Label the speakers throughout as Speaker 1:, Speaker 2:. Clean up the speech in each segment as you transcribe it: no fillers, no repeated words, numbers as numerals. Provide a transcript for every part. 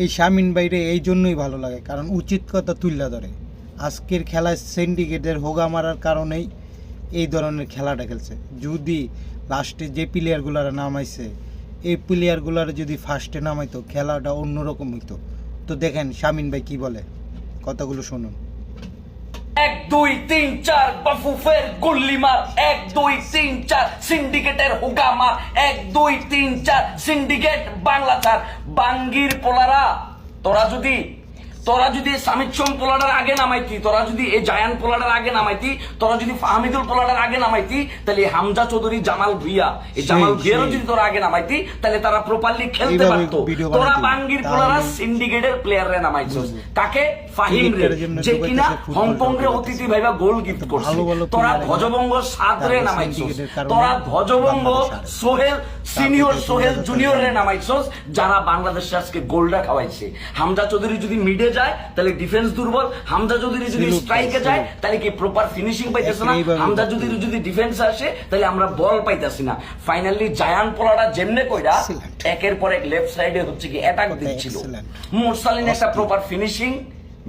Speaker 1: এই শামিন ভাইরে এই জন্যই ভালো লাগে, কারণ উচিত কথা তুলে ধরে। আজকের খেলায় সিন্ডিকেটের হোগা মারার কারণেই এই ধরনের খেলাটা খেলছে। যদি লাস্টে যে প্লেয়ারগুলারা নামাইছে এই প্লেয়ারগুলারা যদি ফার্স্টে নামাইতো খেলাটা অন্যরকম হইতো। তো দেখেন শামিন ভাই কি বলে, কথাগুলো শুনুন।
Speaker 2: 1 2 3 4 বাফুফের গুল্লি মার, 1 2 3 4 সিন্ডিকেটের হুকা মার, 1 2 3 4 সিন্ডিকেট বাংলা ছাড়। বাঙ্গির পোলারা, তোরা যদি সামিদ সোম পোলাটার আগে নামাইতি, তোরা যদি এই জায়ান পোলাটার আগে নামাইতি, তোরা যদি ফাহমিদুল পোলাটার আগে নামাইতি, তাহলে হামজা চৌধুরী, জামাল ভুইয়া, এই জামাল ভুইয়ারও যদি তোরা আগে নামাইতি, তাহলে তারা প্রপারলি খেলতে পারতো। তোরা বাঙ্গির পোলারা সিন্ডিকেটের প্লেয়াররে নামাইছস। কাকে? ফাহিম রে, যে কিনা হংকং রে অতিথি ভাইবা গোল গিফট করছে। তোরা ধ্বজবঙ্গ 7 রে নামাইছস। তোরা ধ্বজবঙ্গ সোহেল সিনিয়র, সোহেল জুনিয়র রে নামাইছস, যারা বাংলাদেশে আজকে গোলটা খাওয়াইছে। হামজা চৌধুরী যদি মিডে যায় তাহলে ডিফেন্স দুর্বল, হামজা চৌধুরী যদি স্ট্রাইকে যায় তাহলে কি প্রপার ফিনিশিং পাইতেছে না, হামজা চৌধুরী যদি ডিফেন্স আসে তাহলে আমরা বল পাইতেছি না। ফাইনালি জায়ান পোলাটা যেমনে কইরা একের পর এক লেফট সাইডে হচ্ছে কি অ্যাটাক দিচ্ছিল, মুরসালিন একটা প্রপার ফিনিশিং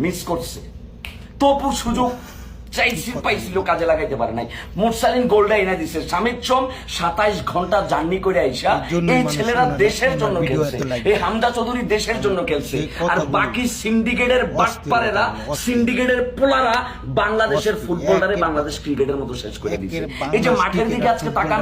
Speaker 2: মিস করছে। তপু সুযোগ পাইছিল, কাজে লাগাইতে পারে নাই। মুরসালিন গোলটা এনে দিছে। সামিদ সোম 27 ঘন্টা জার্নি করে আইসা এই ছেলেরা দেশের জন্য খেলছে, এই হামজা চৌধুরী দেশের জন্য খেলছে। আর বাকি সিন্ডিকেটের বাটপারেরা, সিন্ডিকেটের পোলারা বাংলাদেশের ফুটবলারে বাংলাদেশ ক্রিকেটের মতো শেষ করে দিচ্ছে। এই যে মাঠের দিকে আজকে তাকান,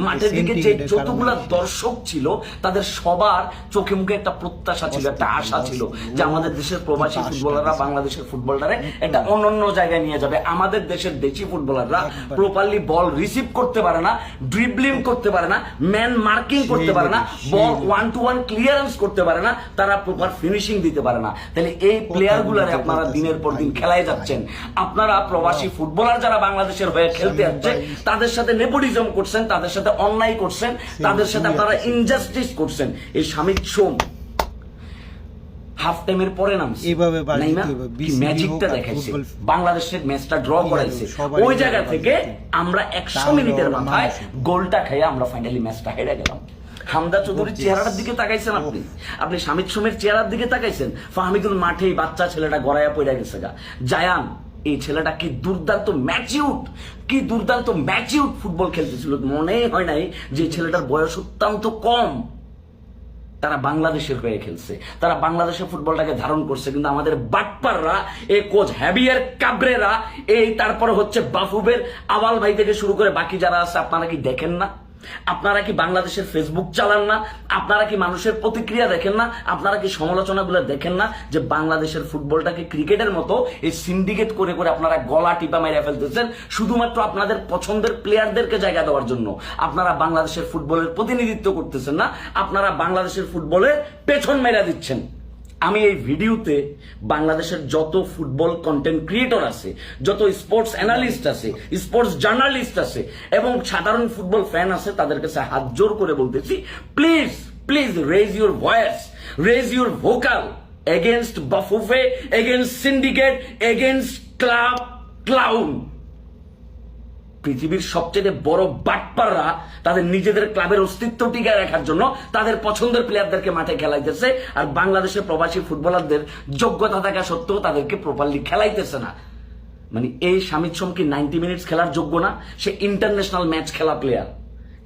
Speaker 2: মাঠের দিকে যে যতগুলা দর্শক ছিল তাদের সবার চোখে মুখে একটা প্রত্যাশা ছিল, একটা আশা ছিল যে আমাদের দেশের প্রবাসী ফুটবলাররা বাংলাদেশের ফুটবলারে একটা অনন্য জায়গায় নিয়ে যাবে। আমাদের দেশের দেশি ফুটবলাররা প্রপারলি বল রিসিভ করতে পারে না, ড্রিবলিং করতে পারে না, ম্যান মার্কিং করতে পারে না, বল 1-to-1 ক্লিয়ারেন্স করতে পারে না, তারা প্রপার ফিনিশিং দিতে পারে না। তাহলে এই প্লেয়ার গুলারে আপনারা দিনের পর দিন খেলায় যাচ্ছেন। আপনারা প্রবাসী ফুটবলার যারা বাংলাদেশের হয়ে খেলতে যাচ্ছে তাদের সাথে নেপোটিজম করছেন, তাদের সাথে অন্যায় করছেন, তাদের সাথে আপনারা ইনজাস্টিস করছেন। এই সামিদ সোম হাফ টাইমের পরে নামছে, ম্যাজিকটা দেখাইছে, বাংলাদেশের ম্যাচটা ড্র করাইছে। ওই জায়গা থেকে আমরা 100 মিনিটের মাথায় গোলটা খেয়ে আমরা ফাইনালি ম্যাচটা হেরে গেলাম। হামজা চৌধুরীর চেহারার দিকে তাকাইছেন আপনি সামিদ সোমের চেহারার দিকে তাকাইছেন। ফাহমিদুল মাঠে বাচ্চা ছেলেটা গড়াইয়া পড়ে গেছে গা। জায়ান এই ছেলেটা কি দুর্দান্ত ম্যাচিউড ফুটবল খেলতেছিল। মনে হয় নাই যে ছেলেটার বয়স অত্যন্ত কম। তারা বাংলাদেশের হয়ে খেলছে, তারা বাংলাদেশের ফুটবলটাকে ধারণ করছে। কিন্তু আমাদের বাটপাররা, এই কোচ হ্যাভিয়ার কাবরেরা, এই তারপরে হচ্ছে বাফুবের আওয়াল ভাই থেকে শুরু করে বাকি যারা আছে, আপনারা কি দেখেন না? আপনারা কি বাংলাদেশের ফেসবুক চালান না? আপনারা কি মানুষের প্রতিক্রিয়া দেখেন না? আপনারা কি সমালোচনাগুলো দেখেন না? যে বাংলাদেশের ফুটবলটাকে ক্রিকেটের মতো এই সিন্ডিকেট করে করে আপনারা গলা টিপা মেরে ফেলতেছেন শুধুমাত্র আপনাদের পছন্দের প্লেয়ারদেরকে জায়গা দেওয়ার জন্য। আপনারা বাংলাদেশের ফুটবলের প্রতিনিধিত্ব করতেছেন না, আপনারা বাংলাদেশের ফুটবলের পেছন মেরা দিচ্ছেন। আমি এই ভিডিওতে বাংলাদেশের যত ফুটবল কন্টেন্ট ক্রিয়েটর আছে, যত স্পোর্টস অ্যানালিস্ট আছে, স্পোর্টস জার্নালিস্ট আছে এবং সাধারণ ফুটবল ফ্যান আছে, তাদের কাছে হাত জোর করে বলতেছি, please raise your voice, raise your vocal against BAFUFE, against syndicate, against clown. পৃথিবীর সবচেয়ে বড় বাটপাররা তাদের নিজেদের ক্লাবের অস্তিত্ব টিকায় রাখার জন্য তাদের পছন্দের প্লেয়ারদেরকে মাঠে খেলাইতেছে, আর বাংলাদেশের প্রবাসী ফুটবলারদের যোগ্যতা থাকা সত্ত্বেও তাদেরকে প্রপারলি খেলাইতেছে না। মানে এই সামিদ সোম কি 90 মিনিটস খেলার যোগ্য না? সে ইন্টারন্যাশনাল ম্যাচ খেলা প্লেয়ার।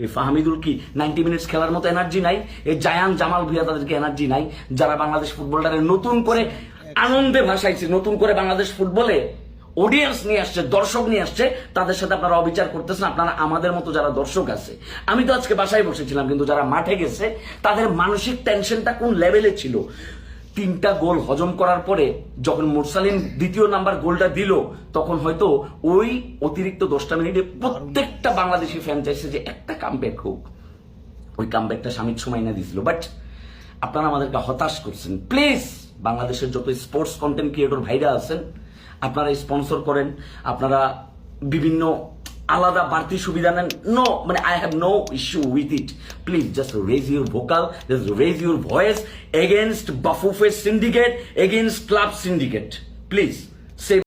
Speaker 2: এই ফাহমিদুল কি 90 মিনিটস খেলার মতো এনার্জি নাই? এই জায়ান, জামাল ভুইয়া তাদেরকে এনার্জি নাই? যারা বাংলাদেশ ফুটবলটারে নতুন করে আনন্দে ভাসাইছে, নতুন করে বাংলাদেশ ফুটবলে অডিয়েন্স নিয়ে আসছে, দর্শক নিয়ে আসছে, তাদের সাথে আপনারা অবিচার করতেছেন। আপনারা আমাদের মতো যারা দর্শক আছে, আমি তো আজকে বাসায় বসেছিলাম, কিন্তু যারা মাঠে গেছে তাদের মানসিক টেনশনটা কোন লেভেলে ছিল। 3টা গোল হজম করার পরে যখন মুরসালিন 2য় নাম্বার গোলটা দিল, তখন হয়তো ওই অতিরিক্ত 10টা মিনিটে প্রত্যেকটা বাংলাদেশি ফ্যান চাইছে যে একটা কামব্যাক হোক। ওই কামব্যাকটা সামিদ সোম না দিছিল, বাট আপনারা আমাদেরকে হতাশ করছেন। প্লিজ বাংলাদেশের যত স্পোর্টস কন্টেন্ট ক্রিয়েটর ভাইরা আছেন, আপনারা স্পন্সর করেন, আপনারা বিভিন্ন আলাদা বাড়তি সুবিধা নেন, নো, মানে I have no issue with it. Please just raise your vocal, just raise your voice against BAFUFE syndicate, against club syndicate. Please